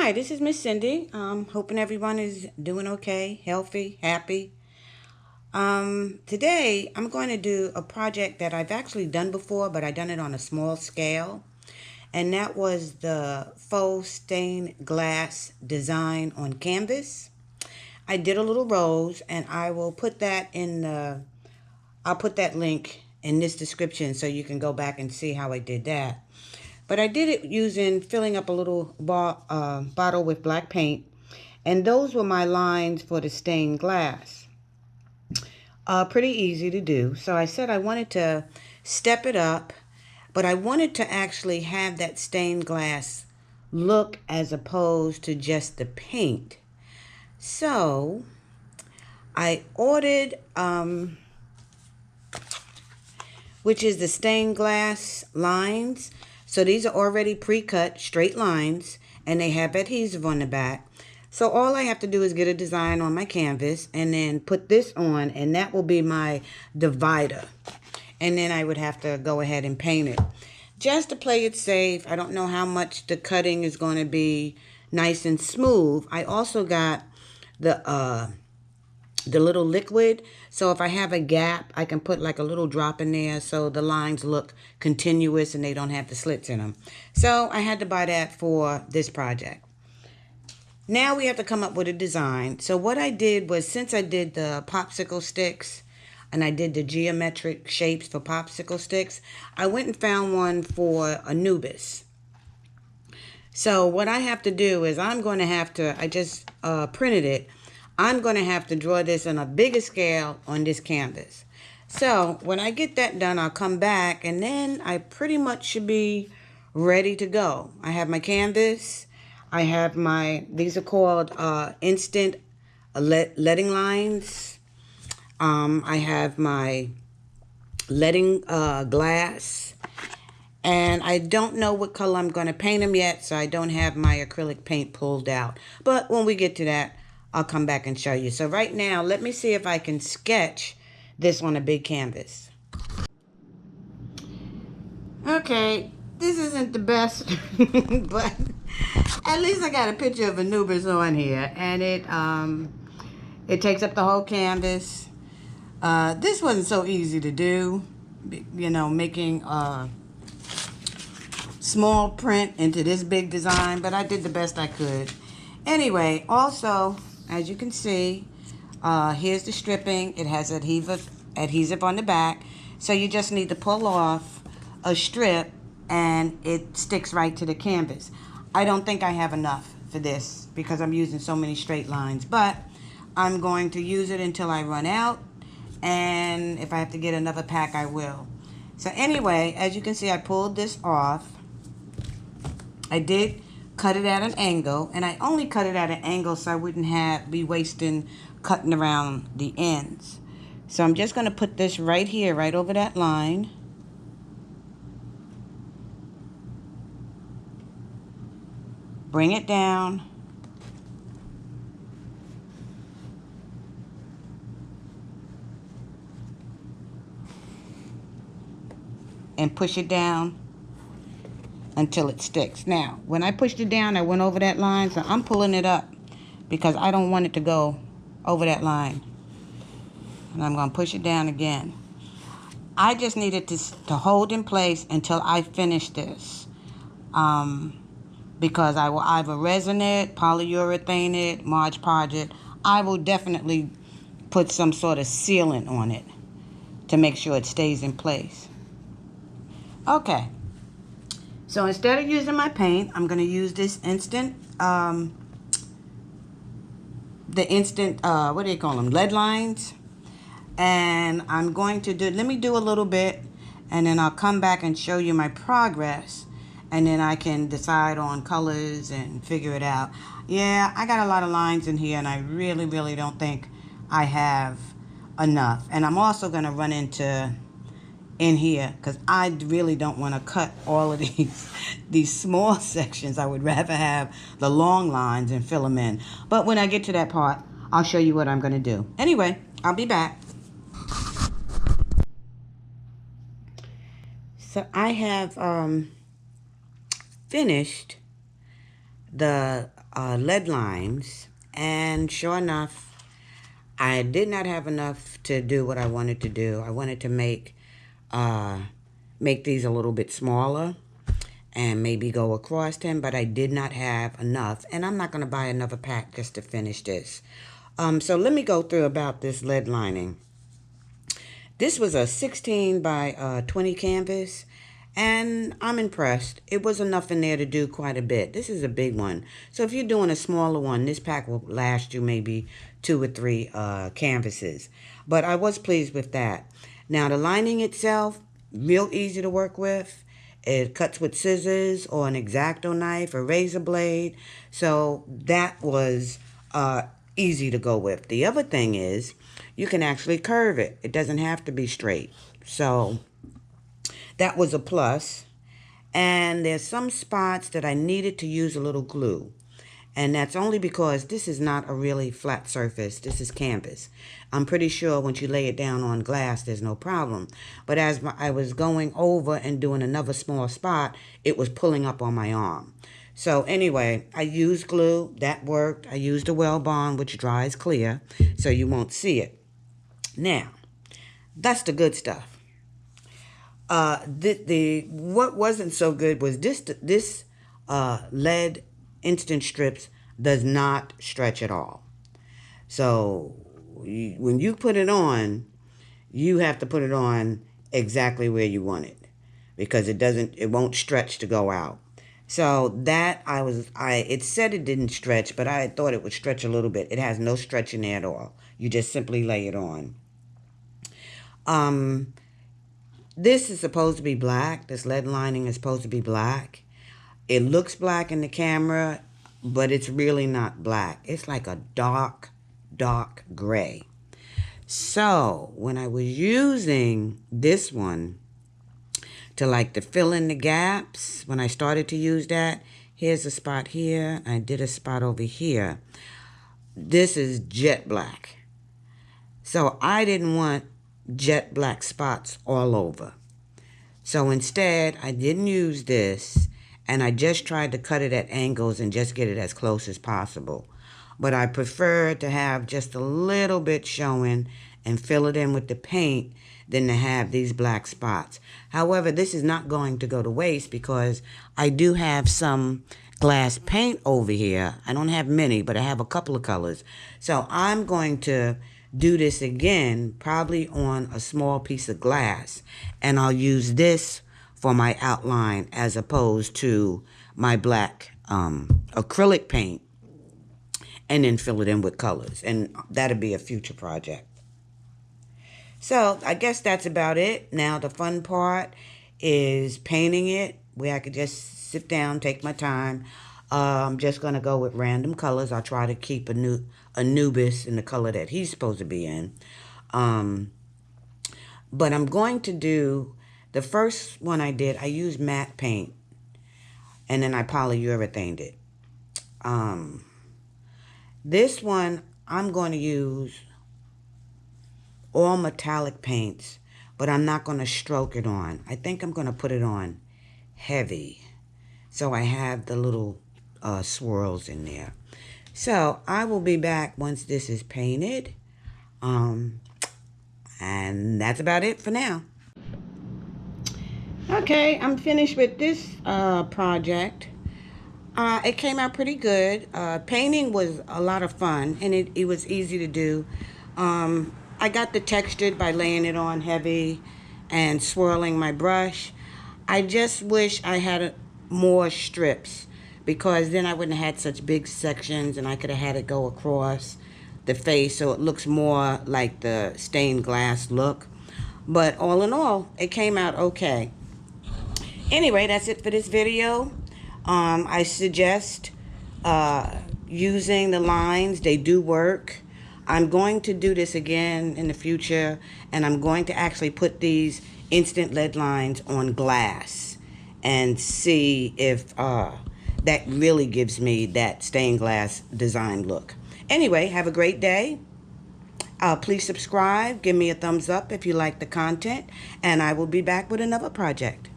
Hi, this is Miss Cindy. Hoping everyone is doing okay, healthy, happy. Today I'm going to do a project that I've actually done before, but I done it on a small scale. And that was the faux stained glass design on canvas. I did a little rose, and I will put that in I'll put that link in this description so you can go back and see how I did that. But I did it using filling up a little bottle with black paint. And those were my lines for the stained glass. Pretty easy to do. So I said I wanted to step it up, but I wanted to actually have that stained glass look as opposed to just the paint. So I ordered, which is the stained glass lines. So these are already pre-cut straight lines, and they have adhesive on the back. So all I have to do is get a design on my canvas and then put this on, and that will be my divider. And then I would have to go ahead and paint it. Just to play it safe, I don't know how much the cutting is going to be nice and smooth. I also got the little liquid, so if I have a gap, I can put like a little drop in there so the lines look continuous and they don't have the slits in them. So I had to buy that for this project. Now we have to come up with a design. So what I did was, since I did the popsicle sticks and I did the geometric shapes for popsicle sticks, I went and found one for Anubis. So what I have to do is I'm going to have to, I just printed it. I'm going to have to draw this on a bigger scale on this canvas. So when I get that done, I'll come back, and then I pretty much should be ready to go. I have my canvas. I have these are called instant leading lines. I have my leading glass. And I don't know what color I'm going to paint them yet, so I don't have my acrylic paint pulled out. But when we get to that, I'll come back and show you. So right now, let me see if I can sketch this on a big canvas. Okay, this isn't the best, but at least I got a picture of Anubis on here, and it takes up the whole canvas. This wasn't so easy to do, you know, making small print into this big design, but I did the best I could. Anyway, also, as you can see, here's the stripping. It has adhesive on the back, so you just need to pull off a strip and it sticks right to the canvas. I don't think I have enough for this because I'm using so many straight lines, but I'm going to use it until I run out, and if I have to get another pack, I will. So anyway, as you can see, I pulled this off. I did cut it at an angle, and I only cut it at an angle so I wouldn't be wasting cutting around the ends. So I'm just going to put this right here, right over that line. Bring it down. And push it down until it sticks. Now, when I pushed it down, I went over that line, so I'm pulling it up because I don't want it to go over that line. And I'm going to push it down again. I just needed to hold in place until I finish this. Because I will either resin it, polyurethane it, Mod Podge it. I will definitely put some sort of sealant on it to make sure it stays in place. Okay. So instead of using my paint, I'm going to use this instant, what do you call them, lead lines. And I'm going to let me do a little bit, and then I'll come back and show you my progress. And then I can decide on colors and figure it out. Yeah, I got a lot of lines in here, and I really, really don't think I have enough. And I'm also going to run into in here because I really don't want to cut all of these small sections. I would rather have the long lines and fill them in. But when I get to that part, I'll show you what I'm going to do. Anyway, I'll be back. So I have finished the lead lines, and sure enough, I did not have enough to do what I wanted to do. I wanted to make these a little bit smaller and maybe go across them, but I did not have enough, and I'm not going to buy another pack just to finish this. So let me go through about this lead lining. This was a 16 by 20 canvas, and I'm impressed. It was enough in there to do quite a bit. This is a big one. So if you're doing a smaller one, this pack will last you maybe 2 or 3 canvases. But I was pleased with that. Now the lining itself, real easy to work with. It cuts with scissors or an X-Acto knife or razor blade. So that was easy to go with. The other thing is you can actually curve it. It doesn't have to be straight. So that was a plus. And there's some spots that I needed to use a little glue. And that's only because this is not a really flat surface. This is canvas. I'm pretty sure once you lay it down on glass, there's no problem. But as I was going over and doing another small spot, it was pulling up on my arm. So anyway, I used glue. That worked. I used a Well Bond, which dries clear, so you won't see it. Now, that's the good stuff. What wasn't so good was this lead instant strips does not stretch at all. So when you put it on, you have to put it on exactly where you want it, because it won't stretch to go out. So that it said it didn't stretch, but I thought it would stretch a little bit. It has no stretching there at all. You just simply lay it on. This is supposed to be black. This lead lining is supposed to be black. It looks black in the camera, but it's really not black. It's like a dark, dark gray. So when I was using this one to fill in the gaps, when I started to use that, here's a spot here. I did a spot over here. This is jet black. So I didn't want jet black spots all over. So instead, I didn't use this, and I just tried to cut it at angles and just get it as close as possible. But I prefer to have just a little bit showing and fill it in with the paint than to have these black spots. However, this is not going to go to waste because I do have some glass paint over here. I don't have many, but I have a couple of colors. So I'm going to do this again, probably on a small piece of glass, and I'll use this for my outline as opposed to my black acrylic paint, and then fill it in with colors, and that'll be a future project. So I guess that's about it. Now the fun part is painting it, where I could just sit down, take my time. I'm just going to go with random colors. I'll try to keep Anubis in the color that he's supposed to be in. But I'm going to do, the first one I did, I used matte paint, and then I polyurethaned it. This one, I'm going to use all metallic paints, but I'm not going to stroke it on. I think I'm going to put it on heavy, so I have the little swirls in there. So I will be back once this is painted. And that's about it for now. Okay, I'm finished with this project. It came out pretty good. Painting was a lot of fun, and it was easy to do. I got the textured by laying it on heavy and swirling my brush. I just wish I had more strips, because then I wouldn't have had such big sections, and I could have had it go across the face so it looks more like the stained glass look. But all in all, it came out okay. Anyway, that's it for this video. I suggest using the lines. They do work. I'm going to do this again in the future, and I'm going to actually put these instant lead lines on glass and see if that really gives me that stained glass design look. Anyway, have a great day. Please subscribe. Give me a thumbs up if you like the content, and I will be back with another project.